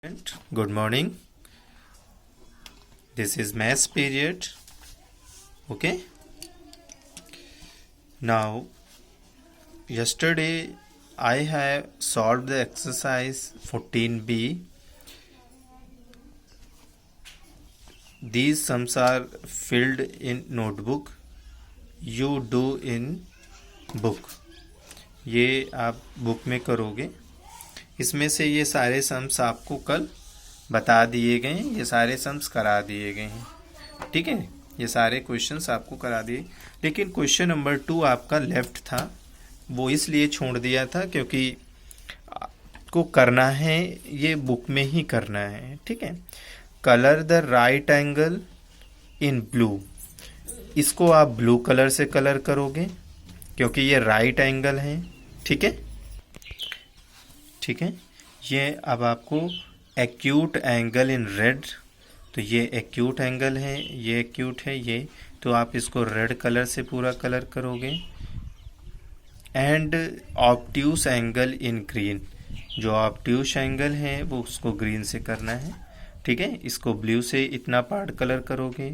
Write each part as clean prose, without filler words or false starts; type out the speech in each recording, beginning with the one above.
Good morning. This is maths period. Okay. Now, yesterday I have solved the exercise 14b. These sums are filled in notebook. You do in book. ये आप book में करोगे. इसमें से ये सारे sums आपको कल बता दिए गए हैं, ये सारे सम्स करा दिए गए हैं. ठीक है, ये सारे क्वेश्चंस आपको करा दिए. लेकिन क्वेश्चन नंबर 2 आपका लेफ्ट था, वो इसलिए छोड़ दिया था क्योंकि आपको करना है, ये बुक में ही करना है. ठीक है. Colour the right angle in blue. इसको आप ब्लू कलर से कलर करोगे क्योंकि ये राइट एंगल है. ठीक है. ठीक है. ये अब आपको एक्यूट एंगल इन रेड, तो ये एक्यूट एंगल है, ये एक्यूट है ये, तो आप इसको रेड कलर से पूरा कलर करोगे. And obtuse angle in green, जो ऑब्ट्यूस एंगल है वो उसको ग्रीन से करना है. ठीक है. इसको ब्लू से इतना पार्ट कलर करोगे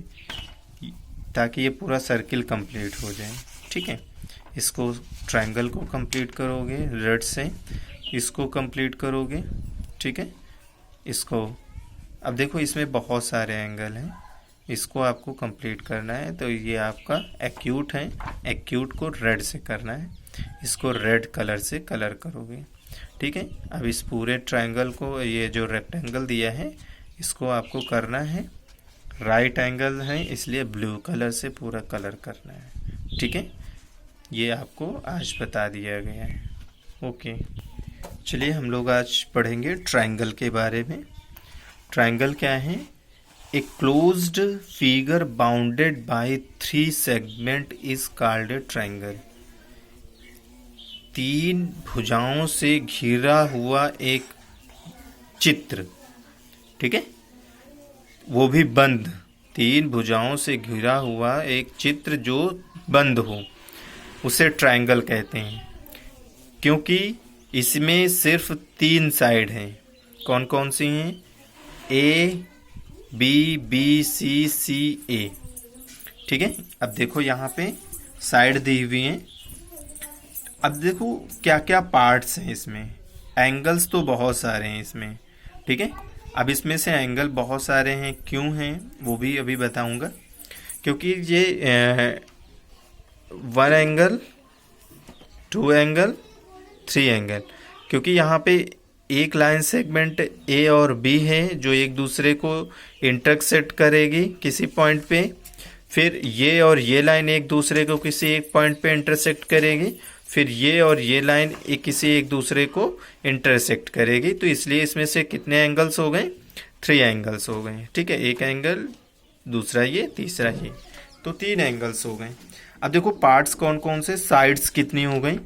ताकि ये पूरा सर्किल कंप्लीट हो जाए. ठीक है. इसको ट्रायंगल को कंप्लीट करोगे रेड से, इसको कंप्लीट करोगे. ठीक है. इसको अब देखो, इसमें बहुत सारे एंगल हैं, इसको आपको कंप्लीट करना है. तो ये आपका एक्यूट है, एक्यूट को रेड से करना है, इसको रेड कलर से कलर करोगे. ठीक है. अब इस पूरे ट्रायंगल को, ये जो रेक्टेंगल दिया है, इसको आपको करना है, राइट एंगल है इसलिए ब्लू कलर से पूरा कलर करना है. ठीक है. ये आपको आज बता दिया गया है. ओके. चलिए हम लोग आज पढ़ेंगे ट्रायंगल के बारे में. ट्रायंगल क्या है? A closed figure bounded by 3 segment is called a triangle. 3 भुजाओं से घिरा हुआ एक चित्र. ठीक है. वो भी बंद. 3 भुजाओं से घिरा हुआ एक चित्र जो बंद हो, उसे ट्रायंगल कहते हैं. क्योंकि इसमें सिर्फ 3 साइड हैं. कौन कौन सी हैं? ए, बी, बी, सी, सी, ए. ठीक है. अब देखो यहाँ पे साइड दी हुई हैं. अब देखो क्या क्या पार्ट्स हैं इसमें. एंगल्स तो बहुत सारे हैं इसमें. ठीक है. अब इसमें से एंगल बहुत सारे हैं, क्यों हैं वो भी अभी बताऊंगा. क्योंकि ये 1 एंगल, 2 एंगल, 3 एंगल, क्योंकि यहाँ पे एक लाइन सेगमेंट ए और बी है जो एक दूसरे को इंटरसेक्ट करेगी किसी पॉइंट पे. फिर ये और ये लाइन एक दूसरे को किसी एक पॉइंट पे इंटरसेक्ट करेगी. फिर ये और ये लाइन किसी एक दूसरे को इंटरसेक्ट करेगी. तो इसलिए इसमें से कितने एंगल्स हो गए? 3 एंगल्स हो गए. ठीक है. एक एंगल, दूसरा ये, तीसरा ये, तो 3 एंगल्स हो गए. अब देखो पार्ट्स कौन कौन से, साइड्स कितनी हो गई.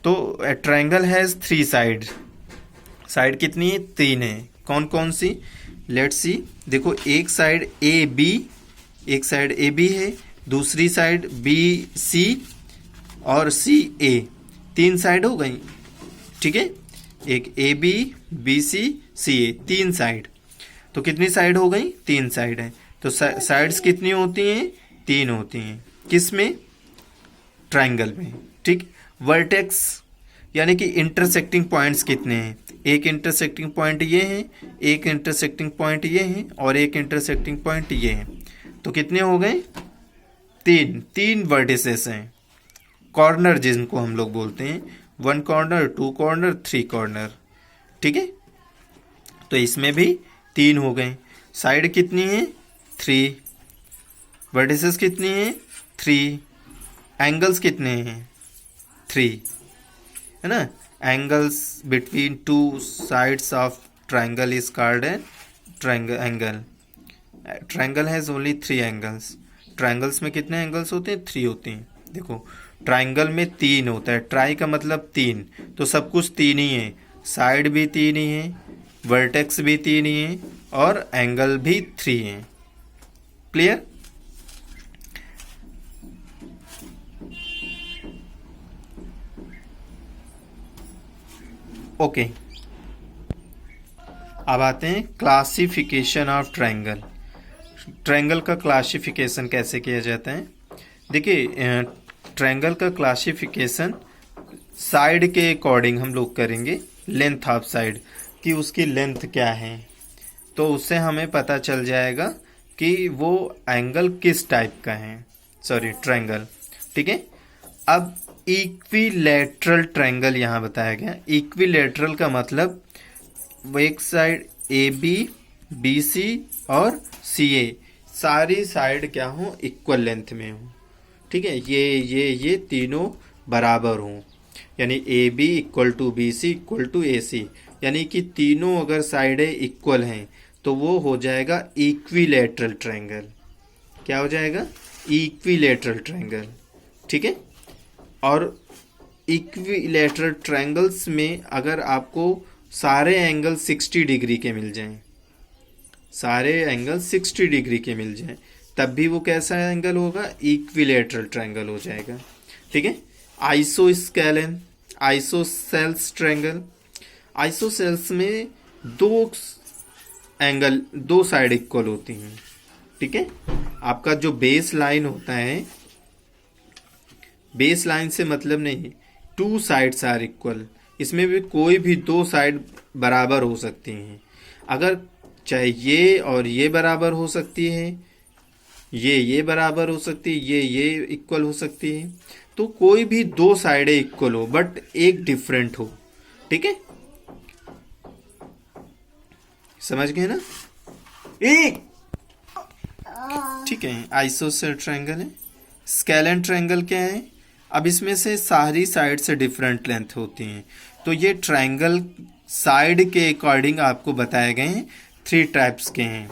तो ट्रायंगल हैज 3 साइड. साइड कितनी है? 3 है. कौन कौन सी? Let's see. देखो एक साइड ए बी, एक साइड ए बी है, दूसरी साइड बी सी और सी ए. 3 साइड हो गई. ठीक है. एक A B, B C, C A, 3 side. तो कितनी साइड हो गई? 3 साइड है. तो साइड्स कितनी होती हैं? 3 होती हैं. किस में? ट्रायंगल में. ठीक. वर्टेक्स यानी कि इंटरसेक्टिंग पॉइंट्स कितने हैं? एक इंटरसेक्टिंग पॉइंट ये है, एक इंटरसेक्टिंग पॉइंट ये है और एक इंटरसेक्टिंग पॉइंट ये है. तो कितने हो गए? 3 वर्टिसेस हैं. कॉर्नर जिनको हम लोग बोलते हैं, 1 कॉर्नर, 2 कॉर्नर, 3 कॉर्नर. ठीक है. तो इसमें भी 3 हो गए. साइड कितनी है? 3. वर्टिसेस कितनी है? 3. एंगल्स कितने हैं? 3. है ना. Angles between 2 sides of triangle is called a triangle angle. Triangle has only 3 angles. Triangles में कितने एंगल्स होते हैं? 3 होते हैं. देखो ट्रायंगल में 3 होता है. ट्राई का मतलब 3, तो सब कुछ 3 ही है. साइड भी 3 ही है, वर्टेक्स भी 3 ही है और एंगल भी 3 है. क्लियर? ओके. अब आते हैं क्लासिफिकेशन ऑफ ट्रायंगल। ट्रायंगल का क्लासिफिकेशन कैसे किया जाता है? देखिए, ट्रायंगल का क्लासिफिकेशन साइड के अकॉर्डिंग हम लोग करेंगे, लेंथ ऑफ साइड कि उसकी लेंथ क्या है, तो उससे हमें पता चल जाएगा कि वो एंगल किस टाइप का है, सॉरी ट्रायंगल। ठीक है। अब इक्विलैटरल ट्रायंगल यहाँ बताया गया। इक्विलैटरल का मतलब वो एक side A B, B C और सी ए सारी साइड क्या हो, इक्वल लेंथ में हो। ठीक है, ये तीनों बराबर हों, यानी A B equal to B C equal to A C, यानी कि तीनों अगर साइडें इक्वल हैं तो वो हो जाएगा इक्विलैटरल ट्रायंगल। क्या हो जाएगा? Equilateral triangle. ठीक है। और इक्विलैटरल ट्रायंगल्स में अगर आपको सारे एंगल 60 डिग्री के मिल जाएं, सारे एंगल 60 डिग्री के मिल जाएं, तब भी वो कैसा एंगल होगा? इक्विलैटरल ट्रायंगल हो जाएगा। ठीक है। आइसोस्केलन, आइसोसेल्स ट्रायंगल। आइसोसेल्स में दो एंगल, दो साइड इक्वल होती हैं। ठीक है। आपका जो बेस लाइन होता है, बेस लाइन से मतलब नहीं, टू साइड्स आर इक्वल, इसमें भी कोई भी दो साइड बराबर हो सकती हैं। अगर चाहे ये और ये बराबर हो सकती है, ये बराबर हो सकती है, ये इक्वल हो सकती है, तो कोई भी दो साइडें इक्वल हो बट एक डिफरेंट हो। ठीक है, समझ गए ना? एक ठीक है, आइसोसेल ट्रायंगल है। स्केलन ट्रायंगल क्या है? अब इसमें से सारी साइड से डिफरेंट लेंथ होती हैं, तो ये ट्रायंगल साइड के अकॉर्डिंग आपको बताए गए हैं। 3 टाइप्स के हैं,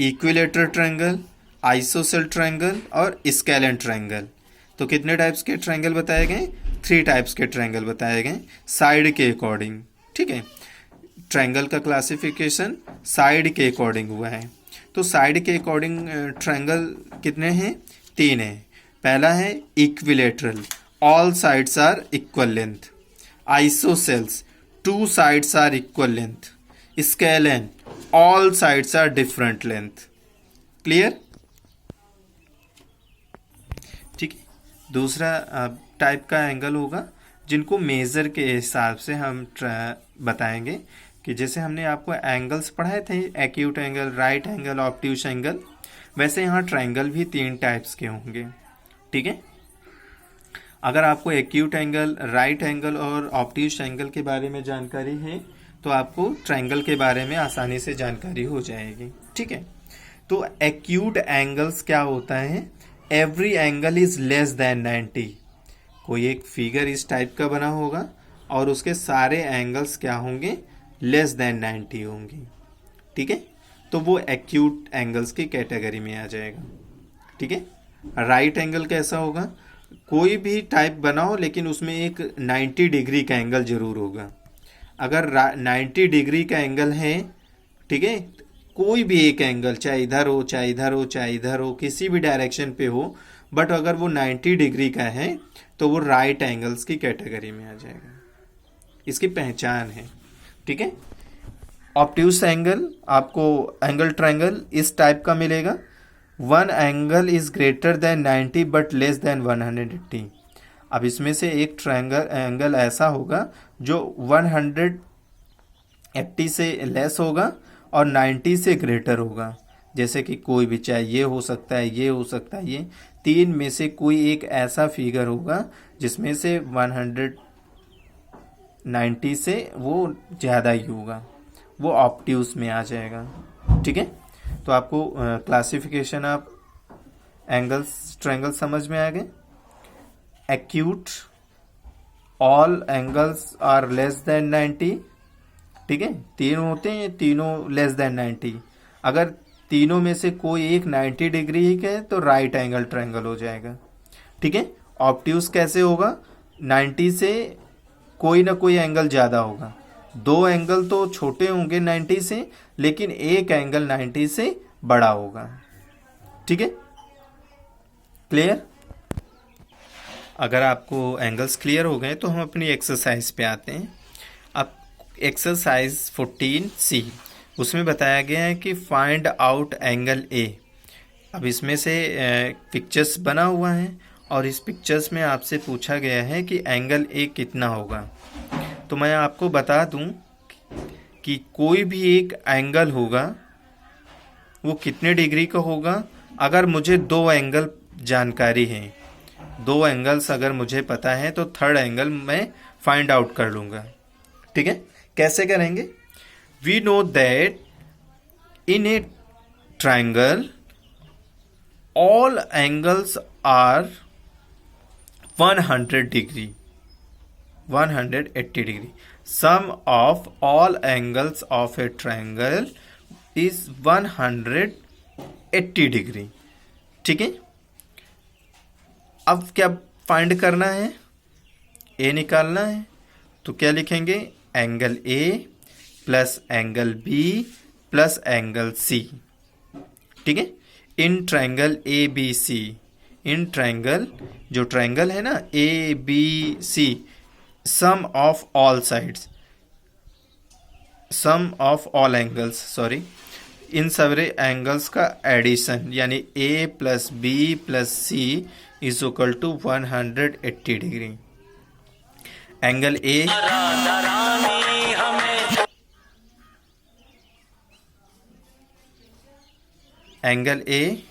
इक्विलैटरल ट्रायंगल, आइसोसेल ट्रायंगल और स्केलन ट्रायंगल। तो कितने टाइप्स के ट्रायंगल बताए गए? 3 टाइप्स के ट्रायंगल बताए गए साइड के अकॉर्डिंग। ठीक है, ट्रायंगल का क्लासिफिकेशन साइड के अकॉर्डिंग हुआ है। तो साइड के अकॉर्डिंग ट्रायंगल कितने हैं? 3 हैं। पहला है equilateral, all sides are equal length. Isosceles, 2 sides are equal length. Scalene, all sides are different length. Clear? ठीक है। दूसरा टाइप का एंगल होगा जिनको मेजर के हिसाब से हम बताएंगे, कि जैसे हमने आपको एंगल्स पढ़ाए थे, acute angle, right angle, obtuse angle, वैसे यहाँ ट्रायंगल भी 3 टाइप्स के होंगे। ठीक है। अगर आपको एक्यूट एंगल, राइट एंगल और ऑब्ट्यूस एंगल के बारे में जानकारी है तो आपको ट्रायंगल के बारे में आसानी से जानकारी हो जाएगी। ठीक है। तो एक्यूट एंगल्स क्या होता है? Every angle is less than 90। कोई एक फिगर इस टाइप का बना होगा और उसके सारे एंगल्स क्या होंगे? लेस देन 90 होंगे। ठीक है, तो वो एक्यूट एंगल्स की कैटेगरी में आ जाएगा। ठीक है। राइट एंगल कैसा होगा? कोई भी टाइप बनाओ लेकिन उसमें एक 90 डिग्री का एंगल जरूर होगा। अगर 90 डिग्री का एंगल है, ठीक है, कोई भी एक एंगल, चाहे इधर हो, चाहे इधर हो, चाहे इधर हो, किसी भी डायरेक्शन पे हो, बट अगर वो 90 डिग्री का है तो वो राइट एंगल्स की कैटेगरी में आ जाएगा। इसकी पहचान है। ठीक है। ऑब्ट्यूस एंगल, आपको एंगल ट्रायंगल इस टाइप का मिलेगा। One angle is greater than 90 but less than 180। अब इसमें से एक ट्रायंगल एंगल ऐसा होगा जो 180 से लेस होगा और 90 से ग्रेटर होगा। जैसे कि कोई भी, चाहे ये हो सकता है, ये हो सकता है, ये 3 में से कोई एक ऐसा फिगर होगा जिसमें से 190 से वो ज़्यादा ही होगा, वो ऑब्ट्यूस में आ जाएगा। ठीक है। तो आपको क्लासिफिकेशन ऑफ एंगल्स ट्रायंगल समझ में आ गए। Acute, all angles are less than 90। ठीक है, 3 होते हैं, तीनों लेस देन 90। अगर तीनों में से कोई एक 90 डिग्री का है तो राइट एंगल ट्रायंगल हो जाएगा। ठीक है। ऑब्ट्यूस कैसे होगा? 90 से कोई ना कोई एंगल ज़्यादा होगा। 2 एंगल तो छोटे होंगे 90 से, लेकिन एक एंगल 90 से बड़ा होगा। ठीक है, क्लियर? अगर आपको एंगल्स क्लियर हो गए तो हम अपनी एक्सरसाइज पे आते हैं। अब एक्सरसाइज 14C, उसमें बताया गया है कि फाइंड आउट एंगल ए। अब इसमें से पिक्चर्स बना हुआ है और इस पिक्चर्स में आपसे पूछा गया है कि एंगल ए कितना होगा। तो मैं आपको बता दूं कि कोई भी एक एंगल होगा वो कितने डिग्री का होगा। अगर मुझे दो एंगल जानकारी है, दो एंगल्स अगर मुझे पता है, तो थर्ड एंगल मैं फाइंड आउट कर लूँगा। ठीक है, कैसे करेंगे? We know that in a triangle all angles are 100 degree, 180 degree. Sum of all angles of a triangle is 180 degree. ठीक है, अब क्या फाइंड करना है? ए निकालना है। तो क्या लिखेंगे? Angle A plus angle B plus angle C. ठीक है, in triangle A B C, in triangle, जो ट्राइंगल है ना A B C, sum of all sides, sum of all angles, sorry, इन सारे एंगल्स का एडिशन यानी A plus B plus C is equal to 180 degree. Angle A angle A